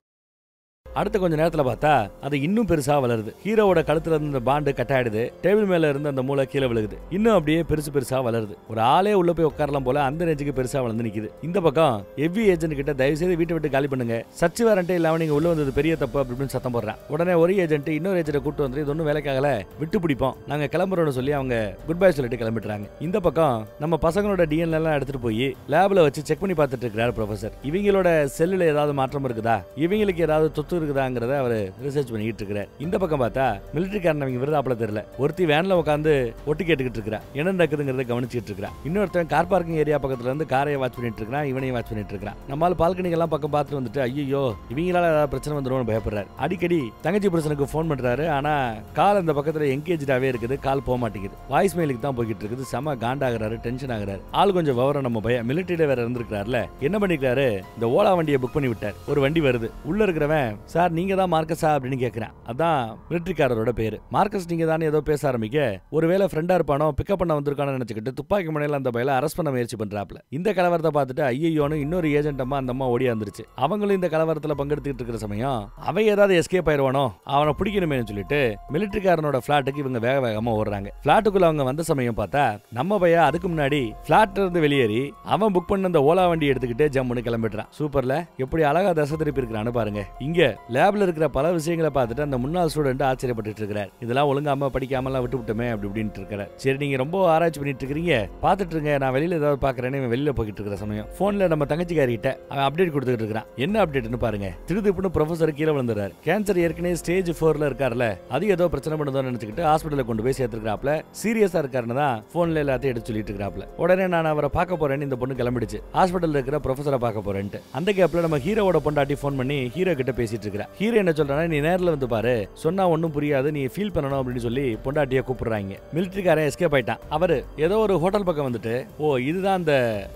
அடுத்த கொஞ்ச நேரத்துல பார்த்தா அது இன்னும் பெருசா வளருது. ஹீரோவோட கழுத்துல இருந்த பாண்டு கட் ஆயிடுது. டேபிள் மேல இருந்து அந்த மூளை கீழே விழுகுது. இன்னும் அப்படியே பெருசா வளருது. ஒரு ஆளே உள்ள போய் உட்காரலாம் போல அந்த ரேஞ்சுக்கு பெருசா வளர்ந்து நிக்குது. இந்த பக்கம் FBI ஏஜென்ட் கிட்ட தயவு செய்து வீட்டை விட்டு காலி பண்ணுங்க, சர்ச் வாரண்டே இல்லாம நீங்க உள்ள வந்தது பெரிய தப்பு அப்படின்னு சத்தம் போடுறான். உடனே ஒரு ஏஜென்ட் இன்னொரு ஏஜென்ட் கூட்டு வந்து இது ஒன்னும் வேலைக்காகல, விட்டு பிடிப்போம், நாங்க கிளம்புறோம்னு சொல்லி அவங்க குட் பை சொல்லிட்டு கிளம்பிட்டுறாங்க. இந்த பக்கம் நம்ம பசங்களோட DNA எல்லாம் எடுத்துட்டு போய் லேப்ல வச்சு செக் பண்ணி பார்த்துட்டு இருக்கிறார் ப்ரொஃபசர். இவங்களோட செல்லுல ஏதாவது மாற்றம் இருக்குதா, இவங்களுக்கு ஏதாவது தொத்து இருக்குதாங்கிறத அவர் ரிசர்ச் பண்ணிட்டு இருக்கிறார். இந்த பக்கம் பார்த்தா மிலிட்டரிக்காரன் அவங்க விருதாப்புல தெரியல, ஒருத்தி வேன்ல உட்காந்து ஒட்டு கேட்டுக்கிட்டு இருக்கா, என்ன நடக்குதுங்கிறத கவனிச்சிட்டு இருக்கா. இன்னொருத்தன் கார் பார்க்கிங் ஏரியா பக்கத்துல இருந்து காரையை வாட்ச் பண்ணிட்டு இருக்கான், இவனையும் வாட்ச் பண்ணிட்டு இருக்கான். நம்மால பால்கனிக்கு எல்லாம் பக்கம் பார்த்துட்டு வந்துட்டு ஐயோ இவங்களால ஏதாவது பிரச்சனை வந்துடும் பயப்படுறாரு. அடிக்கடி தங்கச்சி புருஷனுக்கு போன் பண்றாரு. ஆனா கால் அந்த பக்கத்துல என்கேஜாவே இருக்குது, கால் போக மாட்டேங்குது, வாய்ஸ் மெயிலுக்கு தான் போய்கிட்டு இருக்குது. செம காண்டாகிறாரு, டென்ஷன் ஆகிறாரு. ஆள் கொஞ்சம் விவரம் நம்ம பையன் மிலிட்டரியில வேற இருந்திருக்காருல, என்ன பண்ணிக்கிறாரு, இந்த ஓலா வண்டியை புக் பண்ணி விட்டார். ஒரு வண்டி வருது, உள்ள இருக்கிறவன் சார் நீங்க தான் மார்க்கஸா அப்படின்னு கேட்கிறான். அதான் மிலிட்டரிக்காரரோட பேரு. மார்க்கஸ் நீங்க தானே ஏதோ பேச ஆரம்பிக்க, ஒருவேளை ஃப்ரெண்டா இருப்பானோ பிக்கப் பண்ண வந்திருக்கானு நினைச்சுக்கிட்டு துப்பாக்கி முனையில அந்த பையல அரெஸ்ட் பண்ண முயற்சி பண்றாப்ல. இந்த கலவரத்தை பார்த்துட்டு ஐயோன்னு இன்னொரு ஏஜென்ட் அம்மா அந்த அம்மா ஓடி வந்துருச்சு. அவங்களும் இந்த கலவரத்துல பங்கெடுத்துக்கிட்டு இருக்கிற சமயம் அவன் ஏதாவது எஸ்கேப் ஆயிடுவானோ, அவனை பிடிக்கணுமே சொல்லிட்டு மிலிட்டரிக்காரனோட பிளாட்டுக்கு இவங்க வேக வேகமா ஓடுறாங்க. பிளாட்டுக்குள்ள அவங்க வந்த சமயம் பார்த்தா நம்ம பையன் அதுக்கு முன்னாடி பிளாட்ல இருந்து வெளியேறி அவன் புக் பண்ண அந்த ஓலா வண்டி எடுத்துக்கிட்டு ஜம்முன்னு கிளம்பிடுறான். சூப்பர்ல, எப்படி அழகா தசை திருப்பி இருக்கிறான்னு பாருங்க. இங்க லேப்ல இருக்கிற பல விஷயங்களை பார்த்துட்டு அந்த முன்னாள் ஸ்டூடெண்ட் ஆச்சரியப்பட்டு இருக்கிறார். இதெல்லாம் ஒழுங்காம படிக்காமலாம் விட்டு விட்டுமே அப்படி இப்படின்னு இருக்கிறார். சரி நீங்க ரொம்ப ஆராய்ச்சி பண்ணிட்டு இருக்கீங்க, பாத்துட்டு இருங்க, நான் வெளியில ஏதாவது பாக்குறேன்னு வெளியில போயிட்டு இருக்கிற சமயம் போன்ல நம்ம தங்கச்சிக்காரிட்ட அவன் அப்டேட் கொடுத்துட்டு இருக்கான். என்ன அப்டேட்னு பாருங்க. திருதுப்புன்னு ப்ரொஃபசர் கீழே விழுந்துறாரு. கேன்சர் ஏற்கனவே ஸ்டேஜ் 4ல இருக்காருல, அது ஏதோ பிரச்சனை பண்ணுதோன்னு நினைச்சுக்கிட்டு ஹாஸ்பிட்டல்ல கொண்டு போய் சேர்த்துக்கிறாப்ல. சீரியஸா இருக்காருன்னு தான் போன்ல எல்லாத்தையும் எடுத்து சொல்லிட்டு இருக்கிறாப்ல. உடனே நான் அவரை பார்க்க போறேன்னு இந்த பொண்ணு கிளம்பிடுச்சு, ஹாஸ்பிட்டல்ல இருக்கிற ப்ரொஃபசரை பார்க்க போறேன்ட்டு. அந்த கேப்ல நம்ம ஹீரோவோட பொண்டாட்டி போன் பண்ணி ஹீரோ கிட்ட பேசிட்டு இருக்கா. ஹீரோ என்ன சொல்றானா, நீ நேர்ல வந்து பாரு, சொன்னா ஒண்ணும் புரியாது, நீ ஃபீல் பண்ணணும் அப்படின்னு சொல்லி பொண்டாட்டியை கூப்பிடுறாங்க. மிலிட்டரிக்காரன் எஸ்கேப் ஆயிட்டான். அவரு ஏதோ ஒரு ஹோட்டல் பக்கம் வந்துட்டு, ஓ இதுதான் அந்த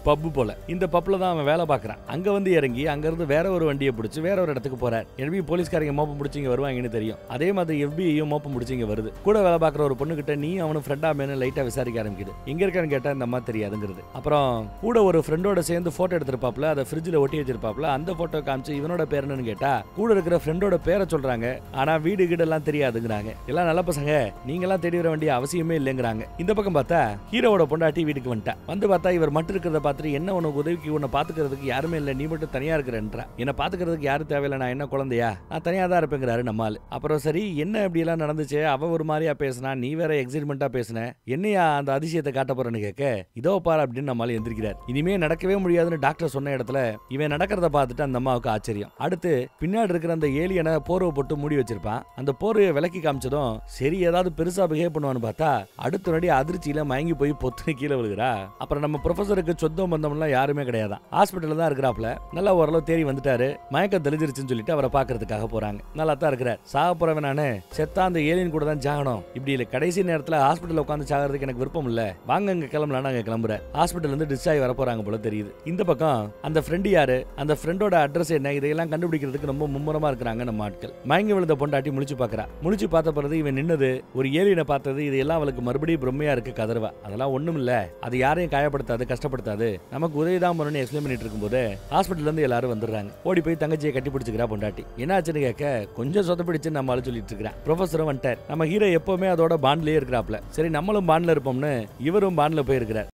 பப் போல, இந்த பப்ல தான் அவன் வேலை பார்க்கறான். அங்க வந்து இறங்கி அங்க இருந்து வேற ஒரு வண்டியை பிடிச்சு வேற ஒரு இடத்துக்கு போறார். என்பி போலீஸ்காரங்க மோப்பம் பிடிச்சி இங்க வருவாங்கன்னு தெரியும். அதே மாதிரி எஃபிஐயும் மோப்பம் பிடிச்சி இங்க வருது. கூட வேலை பார்க்குற ஒரு பொண்ணு கிட்ட நீ அவனும் ஃப்ரெண்டா மேனு லைட்டா விசாரிக்க ஆரம்பிக்குது. எங்க இருக்கான்னு கேட்டா இந்த அம்மா தெரியாதுங்கிறது. அப்புறம் கூட ஒரு ஃப்ரெண்டோட சேர்ந்து போட்டோ எடுத்திருப்பாப்ல, அதை ஃப்ரிட்ஜில் ஒட்டி வச்சிருப்பாப்ல. அந்த போட்டோ காமிச்சு இவனோட பேர் என்னன்னு கேட்டா கூட இருக்கிற ஃப்ரெண்டோட பேரை சொல்றாங்க. ஆனா வீடு கீடெல்லாம் தெரியாதுங்கிறாங்க. எல்லாம் நல்ல பசங்க, நீங்கெல்லாம் தேடி வர வேண்டிய அவசியமே இல்லைங்கிறாங்க. இந்த பக்கம் பார்த்தா ஹீரோவோட பொண்டாட்டி வீட்டுக்கு வந்துட்டா. வந்து பார்த்தா இவர் மட்டும் இருக்கிறத பார்த்துட்டு, என்ன உனக்கு உதவிக்கு உன்னை பாத்துக்கிறதுக்கு யாருமே இல்லை, நீ மட்டும் தனியா இருக்கிறன்றா. என்ன பாத்துக்கிறதுக்கு யாரும் தேவையில்லை, நான் என்ன குழந்தையா, நான் தனியா தான் இருப்பேங்கிறாரு நம்மால். அப்புறம் சரி என்ன இப்படி எல்லாம் நடந்துச்சு, அவ ஒரு மாதிரியா பேசினா, நீ வேற எக்ஸைட்மெண்டா பேசின, என்னையா அந்த அதிசயத்தை காட்ட போறேன்னு கேட்க, இதோ பாரு அப்படின்னு நம்மால் எந்திரிக்கிறார். இனிமே நடக்கவே முடியாதுன்னு டாக்டர் சொன்ன இடத்துல இவன் நடக்கிறத பார்த்துட்டு அந்த அம்மாவுக்கு ஆச்சரியம். அடுத்து பின்னாடி இருக்கிற அந்த ஏலியனை போர்வை போட்டு மூடி வச்சிருப்பான். அந்த போர்வையை விலக்கி காமிச்சதும் சரி ஏதாவது பெருசா பிஹேவ் பண்ணுவான்னு பார்த்தா அடுத்த நடி அதிர்ச்சியில மயங்கி போய் பொத்துன்னு கீழே விழுகிறா. அப்புறம் நம்ம ப்ரொஃபஸருக்கு சொந்தம் பந்தம்லாம் யாருமே கிடையாது, ஹாஸ்பிட்டல்ல தான் இருக்கிறாப்ல. நல்லா ஓரளவு தேறி வந்துட்டாரு, மயக்கம் தெளிஞ்சிருச்சுன்னு சொல்லிட்டு அவரை பாக்குறதுக்காக போறாங்க. நல்லா தான் இருக்கிறார். சாக போறவன் நானு, செத்தா அந்த ஏலியன் கூட தான் சாகணும், இப்படி இல்ல கடைசி நேரத்துல ஹாஸ்பிட்டல் உட்காந்து சாகிறதுக்கு எனக்கு விருப்பம் இல்ல, வாங்க அங்க கிளம்பலாம். நாங்க கிளம்புற ஹாஸ்பிட்டல் இருந்து டிஸ்சார்ஜ் வர போறாங்க போல தெரியுது. இந்த பக்கம் அந்த ஃப்ரெண்ட் யாரு, அந்த ஃப்ரெண்டோட அட்ரஸ் என்ன, இதையெல்லாம் கண்டுபிடிக்கிறதுக்கு ரொம்ப மும்முரமா இருக்கிறாங்க நம்ம ஆட்கள். மயங்கி விழுந்த பொண்டாட்டி முழிச்சு பாக்குறா. முழிச்சு பார்த்த பிறகு இவன் நின்னது, ஒரு ஏலியனை பார்த்தது, இதெல்லாம் அவளுக்கு மறுபடியும் பிரம்மையா இருக்கு. கதர்வா அதெல்லாம் ஒண்ணும் இல்ல, அது யாரையும் காயப்படுத்தாது, கஷ்டப்படுத்தாது, நமக்கு உதவிதான் பண்ணணும்னு எக்ஸ்பிளைன் பண்ணிட்டு இருக்கும்போது ஹாஸ்பிட்டல்ல இருந்து எல்லாரும் வந்துடுறாங்க. ஓடி போய் தங்கச்சியை கட்டி பிடிச்சிக்கிறா பொண்டாட்டி. என்ன ஆச்சுன்னு கேட்க, கொஞ்சம் சொத்த பிடிச்சு நம்ம சொல்லிட்டு இருக்கிறான். ப்ரொஃபஸரும் வந்துட்டார். நம்ம ஹீரோ எப்பவுமே அதோட பாண்ட்லயே இருக்கிறாப்ல. சரி நம்மளும் பாண்ட்ல இருப்போம்னு இவரும் பாண்ட்ல போயிருக்கிறார்.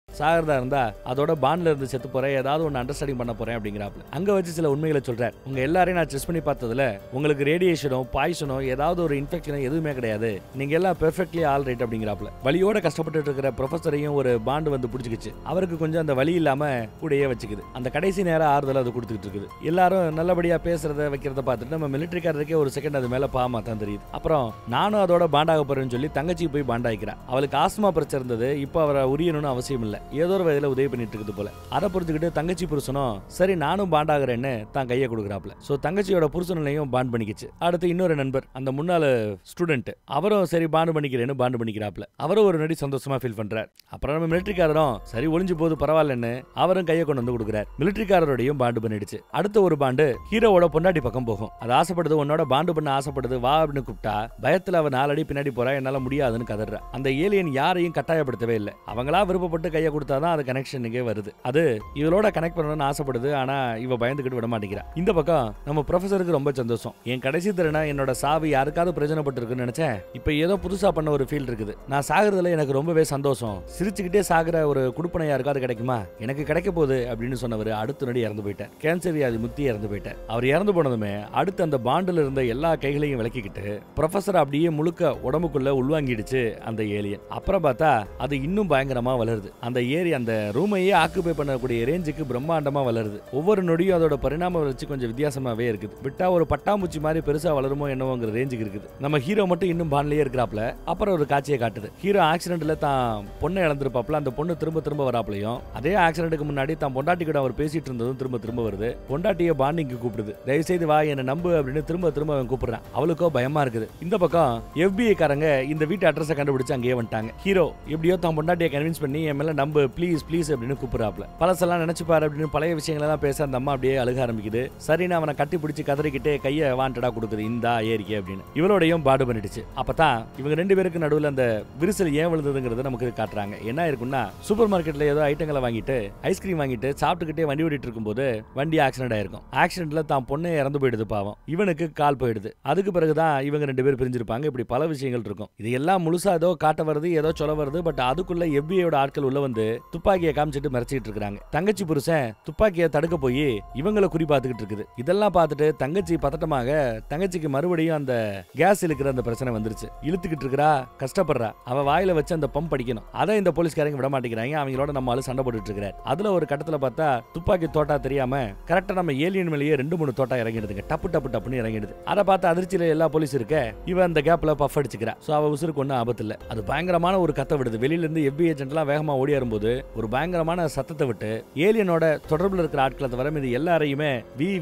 சாகிறதா இருந்தா அதோட பாண்ட்ல இருந்து செத்து போறேன், ஏதாவது ஒன்று அண்டர்ஸ்டாண்டிங் பண்ண போறேன் அப்படிங்கிறாப்ல. அங்க வச்சு சில உண்மைகளை சொல்றார். உங்க எல்லாரையும் நான் டெஸ்ட் பண்ணி பார்த்ததுல உங்களுக்கு ரேடியேஷனோ பாய்சனோ ஏதாவது ஒரு இன்ஃபெக்ஷனோ எதுவுமே கிடையாது, நீங்க எல்லாம் பெர்ஃபெக்ட்லி ஆல் ரைட் அப்படிங்கிறாப்ல. வலியோட கஷ்டப்பட்டு இருக்கிற ப்ரொஃபஸரையும் ஒரு பாண்டு வந்து பிடிச்சிக்கிச்சு. அவருக்கு கொஞ்சம் அந்த வலி இல்லாம கூடயே வச்சுக்குது. அந்த கடைசி நேரம் ஆறுதல் அது கொடுத்துக்கிட்டு இருக்குது. எல்லாரும் நல்லபடியா பேசுறத வைக்கிறத பார்த்துட்டு நம்ம மிலிட்டரிக்காரருக்கே ஒரு செகண்ட் அது மேல பாமா தான் தெரியுது. அப்புறம் நானும் அதோட பாண்டாக போறேன்னு சொல்லி தங்கச்சி போய் பாண்டாயிக்கிறா. அவளுக்கு ஆஸ்மா பிரச்சனை இருந்தது, இப்போ அவரை உரியணும்னு அவசியம் இல்லை, ஏதோ ஒரு வயதில் உதவி பண்ணிட்டு இருக்குது போல. அதை புரிஞ்சுக்கிட்டு தங்கச்சி புருஷனும் சரி நானும் பாண்ட் ஆகிறேன்னு தான் கையை கொடுக்குறாப்ல. சோ தங்கச்சியோட புருஷனையும் பாண்ட் பண்ணிக்கிச்சு. அடுத்து இன்னொரு நண்பர், அந்த முன்னாள் ஸ்டூடெண்ட், அவரும் சரி பாண்ட் பண்ணிக்கிறேன்னு பாண்ட் பண்ணிக்கிறாப்ல. அவரும் ஒரு நடி சந்தோஷமா ஃபீல் பண்றார். அப்புறம் நம்ம மிலிட்டரிக்காரரும் சரி ஒளிஞ்சு போது பரவாயில்லன்னு அவரும் கையை கொண்டு வந்து கொடுக்குறார். மிலிட்டரிக்காரரோடையும் பாண்டு பண்ணிடுச்சு. அடுத்த ஒரு பாண்டு ஹீரோவோட பொண்டாட்டி பக்கம் போகும். அது ஆசைப்படுது, உன்னோட பாண்டு பண்ண ஆசைப்படுது, வா அப்படின்னு கூப்பிட்டா பயத்துல அவ 4 அடி பின்னாடி போறா, என்னால முடியாதுன்னு கதறா. அந்த ஏலியன் யாரையும் கட்டாயப்படுத்தவே இல்லை, அவங்களா விருப்பப்பட்டு கையை கொடுத்தாதான் அது கனெக்ஷனுக்கே வருது. அது இவளோட கனெக்ட் பண்ணணும்னு ஆசைப்படுது, ஆனா இவ பயந்துக்கிட்டு விட மாட்டேங்கிறா. இந்த பக்கம் நம்ம ப்ரொஃபஸருக்கு ரொம்ப சந்தோஷம். என் கடைசி திறனா என்னோட சாவு யாருக்காவது பிரயோஜனப்பட்டு இருக்குன்னு நினைச்சேன், இப்ப ஏதோ புதுசா பண்ண ஒரு ஃபீல் இருக்குது. நான் சாகுறதுல எனக்கு ரொம்பவே சந்தோஷம், சிரிச்சுக்கிட்டே சாகுற ஒரு குடுப்பனை யாருக்காவது கிடைக்குமா, எனக்கு கிடைக்க போகுது அப்படின்னு சொன்னவர் அடுத்த நடி இறந்து போயிட்டார். கேன்சர் வியாதி முத்தி இறந்து போயிட்டார். அவர் இறந்து போனதுமே அடுத்து அந்த பாண்டில் இருந்த எல்லா கைகளையும் விளக்கிக்கிட்டு ப்ரொஃபஸர் அப்படியே முழுக்க உடம்புக்குள்ள உள்வாங்கிடுச்சு அந்த ஏலியன். அப்புறம் பார்த்தா அது இன்னும் பயங்கரமா வளருது. அந்த ஏரி அந்த ரூமையே ஆக்குபை பண்ணக்கூடிய ரேஞ்சுக்கு பிரம்மாண்டமா வளருது. ஒவ்வொரு நொடியும் அதோட பரிணாம வளர்ச்சி கொஞ்சம் வித்தியாசமாவே இருக்குது. விட்டா ஒரு பட்டாம்பூச்சி மாதிரி பெருசா வளருமோ என்னவோங்கிற ரேஞ்சுக்கு இருக்குது. நம்ம ஹீரோ மட்டும் இன்னும் பான்லயே இருக்கிறாப்ல. அப்புறம் ஒரு காட்சியை காட்டுது. ஹீரோ ஆக்சிடென்ட்ல தான் பொண்ணை இழந்திருப்பாப்ல. அந்த பொண்ணு திரும்ப திரும்ப வராப்லையும் அதே ஆக்சிடென்ட்க்கு முன்னாடி தான் பொண்டாட்டி கூட அவர் பேசிட்டு இருந்ததும் திரும்ப திரும்ப வருது. பொண்டாட்டியை பாண்டிங்கு கூப்பிடுது. தயவு செய்து வா என்ன நம்பு அப்படின்னு திரும்ப திரும்ப அவன் கூப்பிடுறான். அவளுக்கோ பயமா இருக்குது. இந்த பக்கம் FBI காரங்க இந்த வீட்டு அட்ரஸை கண்டுபிடிச்சு அங்கேயே வந்துட்டாங்க. ஹீரோ எப்படியோ தான் பொண்டாட்டியை கன்வின்ஸ் பண்ணி என் மேல நம்பு ப்ளீஸ் ப்ளீஸ் அப்படின்னு கூப்பிடுறாப்ல. பழசெல்லாம் நினைச்சுப்பாரு அப்படின்னு பழைய விஷயங்களெல்லாம் பேச அந்த அம்மா அப்படியே அழுக ஆரம்பிக்குது. சரின்னு அவனை கட்டி பிடிச்சி கதறிக்கிட்டே கையை வாண்டடா கொடுக்குது, இந்தா ஏறிக்கே அப்படின்னு. இவளோடையும் பாடு பண்ணிடுச்சு. அப்பதான் இவங்க 2 பேருக்கு நடுவில் அந்த விரிசல் ஏன் விழுந்ததுங்கிறத நமக்கு காட்டுறாங்க. என்ன இருக்குன்னா, சூப்பர் மார்க்கெட்ல ஏதோ ஐட்டங்களை வாங்கிட்டு ஐஸ்கிரீம் வாங்கிட்டு சாப்பிட்டுக்கிட்டே வண்டி ஓடிட்டு இருக்கும்போது வண்டி ஆக்சிடென்ட் ஆயிருக்கும். ஆக்சிடென்ட்ல தான் பொண்ணு இறந்து போயிடுது பாவம். இவனுக்கு கால் போயிடுது. அதுக்கு பிறகுதான் இவங்க 2 பேர் பிரிஞ்சிருப்பாங்க. இப்படி பல விஷயங்கள் இருக்கும். இதெல்லாம் முழுசா ஏதோ காட்ட வருது, ஏதோ சொல்ல வருது. பட் அதுக்குள்ள FBIயோட ஆட்கள் உள்ள வந்து துப்பாக்கியை காமிச்சிட்டு மிரச்சிட்டு இருக்காங்க. தங்கச்சி புருஷன் துப்பாக்கியை தடுக்க போய் இவங்களை குறி பார்த்துக்கிட்டு இருக்குது. இதெல்லாம் பார்த்துட்டு தங்கச்சி பதட்டமாக தங்கச்சிக்கு மறுபடியும் அந்த கேஸ் இழுக்கிற அந்த பிரச்சனை வந்துருச்சு. இழுத்துக்கிட்டு இருக்கிறா, கஷ்டப்படுறா. அவ வாயில வச்சு அந்த பம்ப் அடிக்கணும். அதை இந்த போலீஸ்காரங்க விட மாட்டேங்கிறாங்க. அவங்களோட நம்ம ஆளு சண்டை போட்டுட்டு இருக்கிறார். அதுல ஒரு கட்டத்துல பார்த்தா துப்பாக்கி தோட்டா தெரியாம கரெக்டா நம்ம ஏலியன் மேலேயே 2-3 தோட்டா இறங்கிடுதுங்க. டப்பு டப்பு டப்புன்னு இறங்கிடுது. அதை பார்த்து அதிர்ச்சியில எல்லா போலீஸ் இருக்க இவ அந்த கேப்ல பஃப் அடிச்சுக்கிறா. சோ அவ உசுருக்கு ஒன்னும் ஆபத்து இல்ல. அது பயங்கரமான ஒரு கத்த விடுது. வெளியில இருந்து FBI ஏஜென்ட் எல்லாம் வேகமா ஓடி வரும்போது ஒரு பயங்கரமான சத்தத்தை விட்டு ஏலியனோட தொடர்புல இருக்கிற ஆட்களை தவிர இது எல்லாரையுமே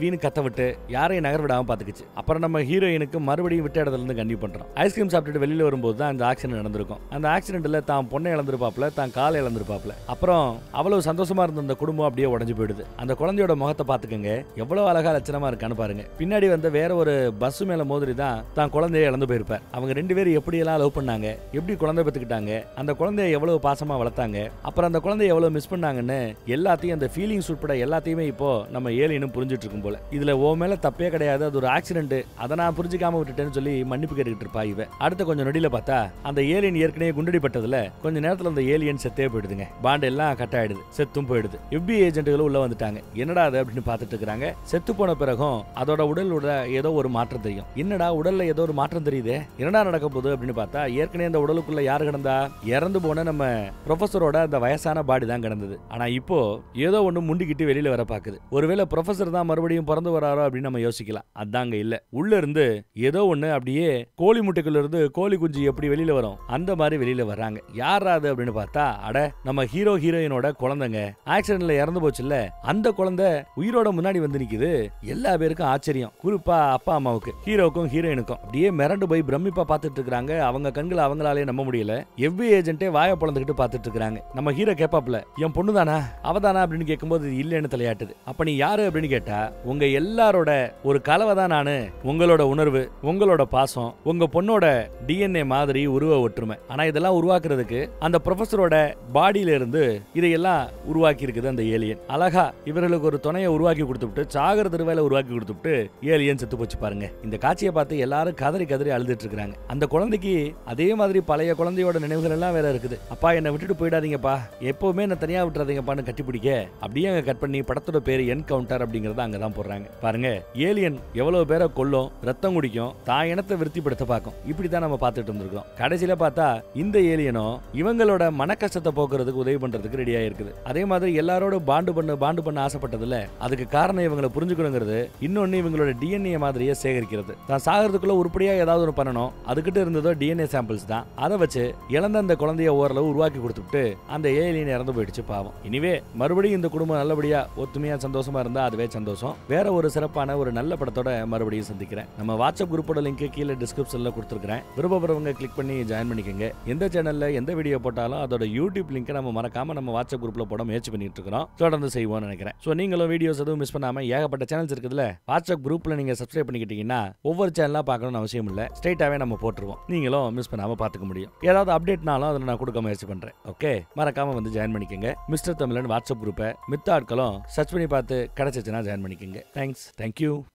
வீணு கத்த விட்டு யாரையும் நகர விடாம பாத்துக்குச்சு. அப்புறம் நம்ம ஹீரோயினுக்கு மறுபடியும் விட்ட இடத்துல இருந்து கண்டிப்பா பண்றோம். ஐஸ்கிரீம் சாப்பிட்டுட்டு வெளியில வரும்போது தான் அந்த ஆக்சிடென்ட் நடந்திருக்கும். அந்த ஆக்சிடென்ட்ல தான் பொண்ணை இழந்திருப்பாப்ல, தான் காலை இழந்திருப்பாப்ல. அப்புறம் அவ்வளவு சந்தோஷமா இருந்த அந்த குடும்பம் அப்படியே உடைஞ்சு போயிடுது. அந்த குழந்தையோட முகத்தை பாத்துக்கங்க, எவ்வளவு அழகா லட்சணமா இருக்கான்னு பாருங்க. பின்னாடி வந்த வேற ஒரு பஸ் மேல மோதிரி தான் குழந்தைய இழந்து போயிருப்பார். அவங்க 2 பேரும் எப்படி எல்லாம் லவ் பண்ணாங்க, எப்படி குழந்தை பெத்துக்கிட்டாங்க, அந்த குழந்தைய எவ்வளவு பாசமா வளர்த்தாங்க, அப்புறம் அந்த குழந்தைய எவ்வளவு மிஸ் பண்ணாங்கன்னு எல்லாத்தையும் அந்த ஃபீலிங்ஸ் உட்பட எல்லாத்தையுமே இப்போ நம்ம ஏலியனும் புரிஞ்சிட்டு இருக்கும் போல. இதுல ஓ மேல தப்பே கிடையாது, அது ஒரு ஆக்சிடென்ட், அதை நான் புரிஞ்சுக்காம விட்டுட்டேன்னு சொல்லி மன்னிப்பு கேட்டுக்கிட்டு இருப்பா இவ. அடுத்த கொஞ்சம் நொடியில பார்த்தா அந்த ஏலியன் ஏற்கனவே குண்டடிப்பட்டதுல கொஞ்ச நேரத்துல அந்த ஏலியன் செத்தே போயிடுதுங்க. பாண்ட் எல்லாம் கட் ஆயிடுது, செத்தும் போயிடுது. FBI ஏஜென்ட்களும் உள்ள வந்துட்டாங்க. என்னடா அது அப்படின்னு பார்த்துட்டு இருக்காங்க. செத்து போன பிறகும் அதோட உடலோட ஏதோ ஒரு மாற்றம் தெரியும். என்னடா உடல்ல ஏதோ ஒரு மாற்றம் தெரியுது, என்னடா நடக்க போகுது அப்படின்னு பார்த்தா ஏற்கனவே அந்த உடலுக்குள்ள யார் கிடந்தா, இறந்து போன நம்ம ப்ரொஃபஸரோட அந்த வயசான பாடி தான் கிடந்தது. ஆனா இப்போ ஏதோ ஒண்ணு முண்டிக்கிட்டு வெளியில வர பாக்குது. ஒருவேளை ப்ரொஃபஸர் தான் மறுபடியும் பிறந்து வராரோ அப்படின்னு நம்ம யோசிக்கலாம். அதாங்க இல்ல, உள்ள இருந்து ஏதோ ஒண்ணு அப்படியே கோழி முட்டைக்குள்ள இருந்து கோழி குஞ்சு எப்படி வெளியில வரும் அந்த மாதிரி வெளியில வர்றாங்க. யார் அது அப்படின்னு பார்த்தா அட நம்ம ஹீரோயினோட குழந்தைங்க. ஆக்சிடென்ட்ல இறந்து போச்சுல்ல, அந்த குழந்தை உயிரோட முன்னாடி வந்து நிக்குது. எல்லா பேருக்கும் ஆச்சரியம், குறிப்பா அப்பா அம்மாவுக்கு, ஹீரோக்கும் ஹீரோயினுக்கும். அப்படியே மிரண்டு போய் பிரமிப்பா பார்த்துட்டு இருக்காங்க. அவங்க கண்களை அவங்களாலே நம்ப முடியல. FBI ஏஜென்ட்டே வாயை பொளந்துக்கிட்டு பார்த்துட்டு இருக்காங்க. நம்ம ஹீரோ கேப்பாப்ல, என் பொண்ணு தானா அவதானா அப்படின்னு கேட்கும்போது இல்லைன்னு தலையாட்டுது. அப்ப நீ யாரு அப்படின்னு கேட்டா, உங்க எல்லாரோட ஒரு கலவை தான் நானு, உங்களோட உணர்வு, உங்களோட பாசம், உங்க பொண்ணோட DNA மாதிரி உருவ ஒற்றுமை. ஆனா இதெல்லாம் உருவாக்குறதுக்கு அந்த ப்ரொஃபஸரோட பாடியில இருந்து இதையெல்லாம் உருவாக்கி இருக்குது அந்த ஏலியன். அழகா இவர்களுக்கு ஒரு துணையை உருவாக்கி கொடுத்துட்டு சாகர திருவேல உருவாக்கி கொடுத்துட்டு ஏலியன் செத்து போச்சு பாருங்க. இந்த காட்சியை பார்த்து எல்லாரும் கதறி கதறி அழுதுட்டு இருக்காங்க. அந்த குழந்தைக்கு அதே மாதிரி பழைய குழந்தையோட நினைவுகள் எல்லாம் வேற இருக்குது. அப்பா என்னை விட்டுட்டு போயிடாதீங்கப்பா, எப்பவுமே என்ன தனியா விட்டுறாதீங்கப்பான்னு கட்டிப்பிடிக்க அப்படியே அங்க கட் பண்ணி படத்தோட பேரு என்கவுண்டர் அப்படிங்கறத அங்கதான் போடுறாங்க. பாருங்க, ஏலியன் எவ்வளவு பேரை கொல்லும், ரத்தம் குடிக்கும், தான் இனத்தை விருத்திப்படுத்த பார்க்கும். இப்படித்தான் நம்ம பார்த்துட்டு இருந்திருக்கோம். கடைசியில பார்த்தா இந்த ஏலியனும் இவங்களோட மன கஷ்டத்தை போக்குறதுக்கு உதவி பண்றதுக்கு ரெடியா இருக்குது. அதே மாதிரி எல்லாரோட பாண்டு பண்ண ஆசைப்பட்டதுல அதுக்கு காரணம் இவங்களை புரிஞ்சுக்கணுங்கிறது, இன்னொன்னு இவங்களோட DNA மாதிரியே சேகரிக்கிறது. தான் சாகிறதுக்குள்ள உருப்படியா ஏதாவது ஒன்று பண்ணணும். அதுகிட்ட இருந்ததோ DNA சாம்பிள்ஸ் தான். அதை வச்சு இழந்த அந்த குழந்தைய ஓரளவு உருவாக்கி கொடுத்துட்டு அந்த ஏலியன் இறந்து போயிடுச்சு பாவம். இனிவே மறுபடியும் இந்த குடும்பம் நல்லபடியா ஒத்துமையா சந்தோஷமா இருந்தா அதுவே சந்தோஷம். வேற ஒரு சிறப்பான ஒரு நல்ல படத்தோட மறுபடியும் சந்திக்கிறேன். நம்ம வாட்ஸ்அப் குரூப்போட லிங்க் கீழே டிஸ்கிரிப்ஷன்ல கொடுத்துருக்கேன். விருப்பப்படுறவங்க கிளிக் பண்ணி ஜாயின் பண்ணிக்கோங்க. எந்த சேனல்ல எந்த வீடியோ போட்டாலும் அதோட யூடியூப் லிங்க் நம்ம மறக்காம நம்ம வாட்ஸ்அப் குரூப்ல போட முயற்சி பண்ணிட்டு இருக்கோம். தொடர்ந்து செய்வோம்னு நினைக்கிறேன். சோ நீங்களும் வீடியோஸ் எதுவும் மிஸ் பண்ணாம ஏகப்பட்ட சேனல்ஸ் இருக்குதுல, வாட்ஸ்அப் குரூப்ல நீங்க சப்ஸ்கிரைப் பண்ணிக்கிட்டீங்கன்னா ஒவ்வொரு சேனலா பார்க்கணும்னு அவசியம் இல்ல, ஸ்ட்ரைட்டாவே நம்ம போட்டுருவோம். நீங்களும் மிஸ் பண்ணாம பார்த்துக்க முடியும். ஏதாவது அப்டேட்னாலும் அதில் நான் கொடுக்க முயற்சி பண்றேன். ஓகே, மறக்காம வந்து ஜாயின் பண்ணிக்கோங்க. மிஸ்டர் தமிழன் வாட்ஸ்அப் குரூப்பை மித்த ஆட்களும் சர்ச் பண்ணி பார்த்து கிடைச்சிச்சுன்னா ஜாயின் பண்ணிக்கோங்க. Thanks, thank you.